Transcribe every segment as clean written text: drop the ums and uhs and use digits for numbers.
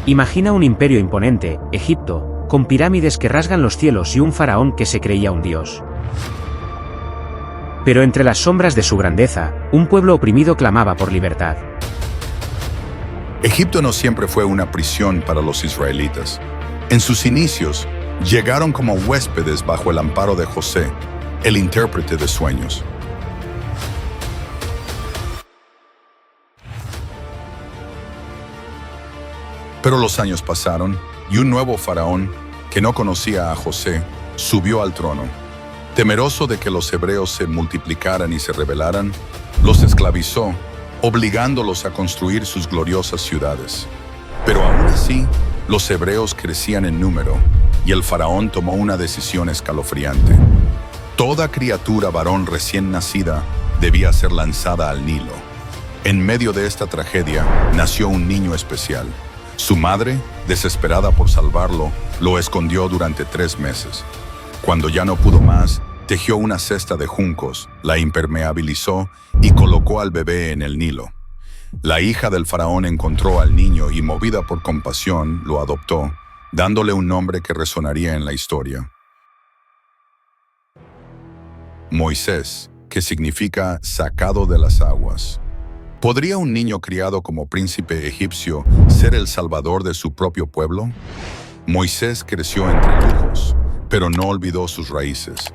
Imagina un imperio imponente, Egipto, con pirámides que rasgan los cielos y un faraón que se creía un dios. Pero entre las sombras de su grandeza, un pueblo oprimido clamaba por libertad. Egipto no siempre fue una prisión para los israelitas. En sus inicios, llegaron como huéspedes bajo el amparo de José, el intérprete de sueños. Pero los años pasaron y un nuevo faraón, que no conocía a José, subió al trono. Temeroso de que los hebreos se multiplicaran y se rebelaran, los esclavizó, obligándolos a construir sus gloriosas ciudades. Pero aún así, los hebreos crecían en número y el faraón tomó una decisión escalofriante. Toda criatura varón recién nacida debía ser lanzada al Nilo. En medio de esta tragedia nació un niño especial. Su madre, desesperada por salvarlo, lo escondió durante 3 meses. Cuando ya no pudo más, tejió una cesta de juncos, la impermeabilizó y colocó al bebé en el Nilo. La hija del faraón encontró al niño y, movida por compasión, lo adoptó, dándole un nombre que resonaría en la historia: Moisés, que significa sacado de las aguas. ¿Podría un niño criado como príncipe egipcio ser el salvador de su propio pueblo? Moisés creció entre lujos, pero no olvidó sus raíces.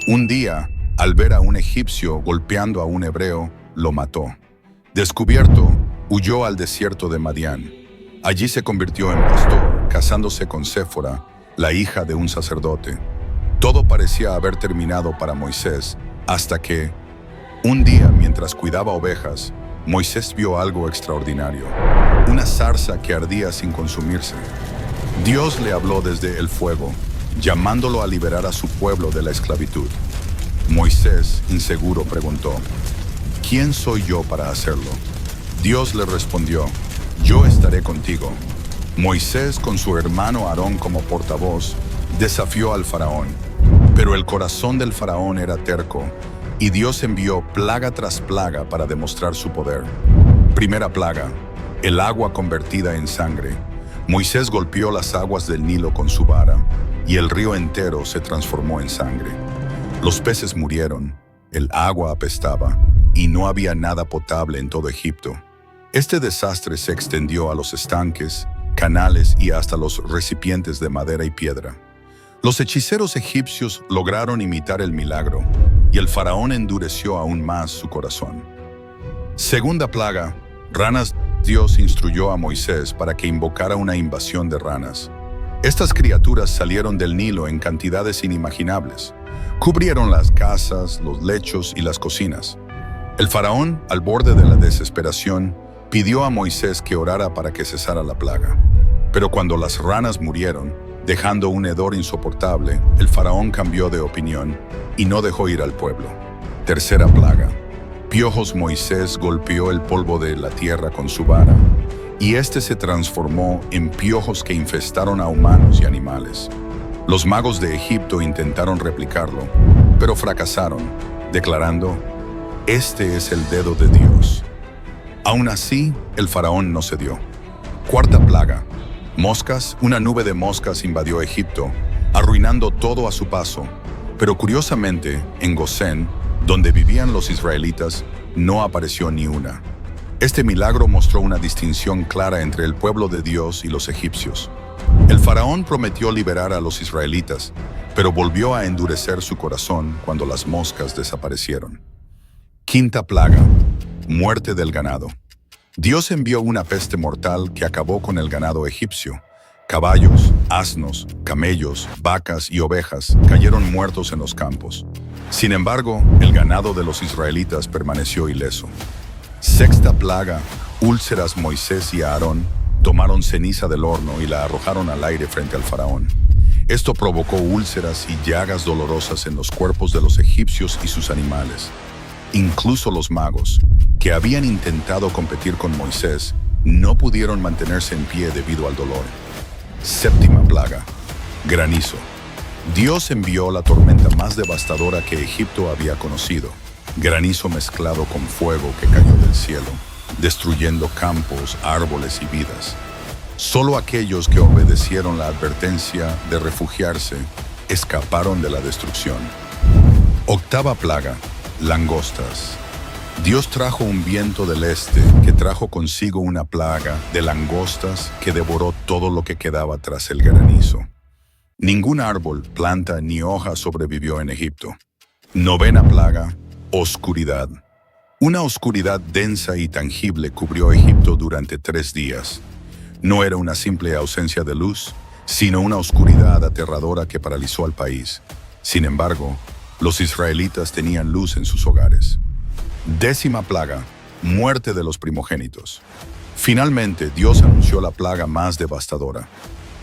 Un día, al ver a un egipcio golpeando a un hebreo, lo mató. Descubierto, huyó al desierto de Madián. Allí se convirtió en pastor, casándose con Séfora, la hija de un sacerdote. Todo parecía haber terminado para Moisés, hasta que, un día, mientras cuidaba ovejas, Moisés vio algo extraordinario: una zarza que ardía sin consumirse. Dios le habló desde el fuego, llamándolo a liberar a su pueblo de la esclavitud. Moisés, inseguro, preguntó: ¿quién soy yo para hacerlo? Dios le respondió: yo estaré contigo. Moisés, con su hermano Aarón como portavoz, desafió al faraón. Pero el corazón del faraón era terco, y Dios envió plaga tras plaga para demostrar su poder. Primera plaga: el agua convertida en sangre. Moisés golpeó las aguas del Nilo con su vara, y el río entero se transformó en sangre. Los peces murieron, el agua apestaba, y no había nada potable en todo Egipto. Este desastre se extendió a los estanques, canales y hasta los recipientes de madera y piedra. Los hechiceros egipcios lograron imitar el milagro, y el faraón endureció aún más su corazón. Segunda plaga: ranas. Dios instruyó a Moisés para que invocara una invasión de ranas. Estas criaturas salieron del Nilo en cantidades inimaginables. Cubrieron las casas, los lechos y las cocinas. El faraón, al borde de la desesperación, pidió a Moisés que orara para que cesara la plaga. Pero cuando las ranas murieron, dejando un hedor insoportable, el faraón cambió de opinión y no dejó ir al pueblo. Tercera plaga: piojos. Moisés golpeó el polvo de la tierra con su vara, y este se transformó en piojos que infestaron a humanos y animales. Los magos de Egipto intentaron replicarlo, pero fracasaron, declarando: este es el dedo de Dios. Aún así, el faraón no cedió. Cuarta plaga: moscas. Una nube de moscas invadió Egipto, arruinando todo a su paso. Pero curiosamente, en Gosén, donde vivían los israelitas, no apareció ni una. Este milagro mostró una distinción clara entre el pueblo de Dios y los egipcios. El faraón prometió liberar a los israelitas, pero volvió a endurecer su corazón cuando las moscas desaparecieron. Quinta plaga: muerte del ganado. Dios envió una peste mortal que acabó con el ganado egipcio. Caballos, asnos, camellos, vacas y ovejas cayeron muertos en los campos. Sin embargo, el ganado de los israelitas permaneció ileso. Sexta plaga: úlceras. Moisés y Aarón tomaron ceniza del horno y la arrojaron al aire frente al faraón. Esto provocó úlceras y llagas dolorosas en los cuerpos de los egipcios y sus animales. Incluso los magos, que habían intentado competir con Moisés, no pudieron mantenerse en pie debido al dolor. Séptima plaga: granizo. Dios envió la tormenta más devastadora que Egipto había conocido. Granizo mezclado con fuego que cayó del cielo, destruyendo campos, árboles y vidas. Solo aquellos que obedecieron la advertencia de refugiarse escaparon de la destrucción. Octava plaga: langostas. Dios trajo un viento del este que trajo consigo una plaga de langostas que devoró todo lo que quedaba tras el granizo. Ningún árbol, planta ni hoja sobrevivió en Egipto. Novena plaga: oscuridad. Una oscuridad densa y tangible cubrió Egipto durante 3 días. No era una simple ausencia de luz, sino una oscuridad aterradora que paralizó al país. Sin embargo, los israelitas tenían luz en sus hogares. Décima plaga: muerte de los primogénitos. Finalmente, Dios anunció la plaga más devastadora: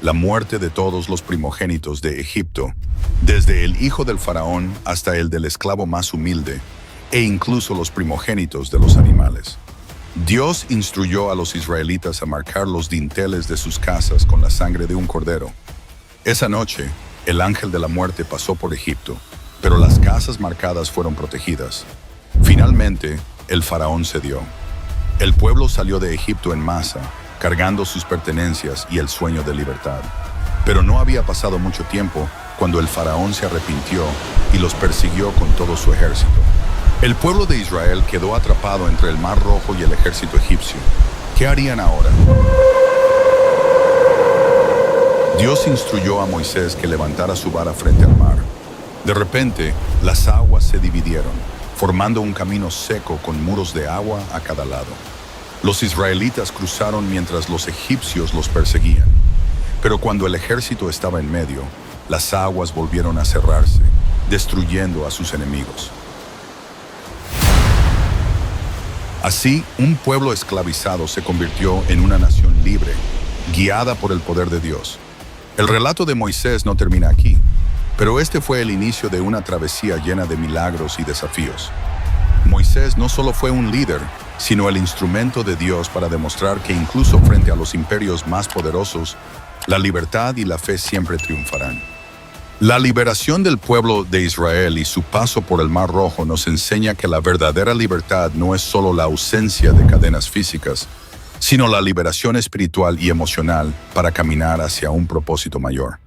la muerte de todos los primogénitos de Egipto, desde el hijo del faraón hasta el del esclavo más humilde, e incluso los primogénitos de los animales. Dios instruyó a los israelitas a marcar los dinteles de sus casas con la sangre de un cordero. Esa noche, el ángel de la muerte pasó por Egipto, pero las casas marcadas fueron protegidas. Finalmente, el faraón cedió. El pueblo salió de Egipto en masa, cargando sus pertenencias y el sueño de libertad. Pero no había pasado mucho tiempo cuando el faraón se arrepintió y los persiguió con todo su ejército. El pueblo de Israel quedó atrapado entre el Mar Rojo y el ejército egipcio. ¿Qué harían ahora? Dios instruyó a Moisés que levantara su vara frente al mar. De repente, las aguas se dividieron, formando un camino seco con muros de agua a cada lado. Los israelitas cruzaron mientras los egipcios los perseguían. Pero cuando el ejército estaba en medio, las aguas volvieron a cerrarse, destruyendo a sus enemigos. Así, un pueblo esclavizado se convirtió en una nación libre, guiada por el poder de Dios. El relato de Moisés no termina aquí, pero este fue el inicio de una travesía llena de milagros y desafíos. Moisés no solo fue un líder, sino el instrumento de Dios para demostrar que incluso frente a los imperios más poderosos, la libertad y la fe siempre triunfarán. La liberación del pueblo de Israel y su paso por el Mar Rojo nos enseña que la verdadera libertad no es solo la ausencia de cadenas físicas, sino la liberación espiritual y emocional para caminar hacia un propósito mayor.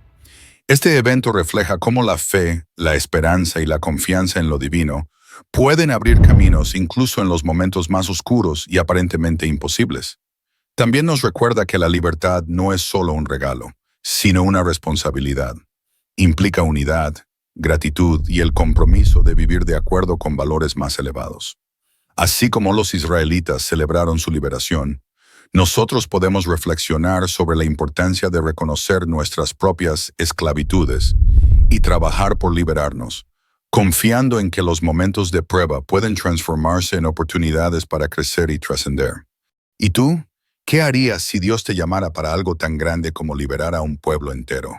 Este evento refleja cómo la fe, la esperanza y la confianza en lo divino pueden abrir caminos incluso en los momentos más oscuros y aparentemente imposibles. También nos recuerda que la libertad no es solo un regalo, sino una responsabilidad. Implica unidad, gratitud y el compromiso de vivir de acuerdo con valores más elevados. Así como los israelitas celebraron su liberación, nosotros podemos reflexionar sobre la importancia de reconocer nuestras propias esclavitudes y trabajar por liberarnos, confiando en que los momentos de prueba pueden transformarse en oportunidades para crecer y trascender. ¿Y tú? ¿Qué harías si Dios te llamara para algo tan grande como liberar a un pueblo entero?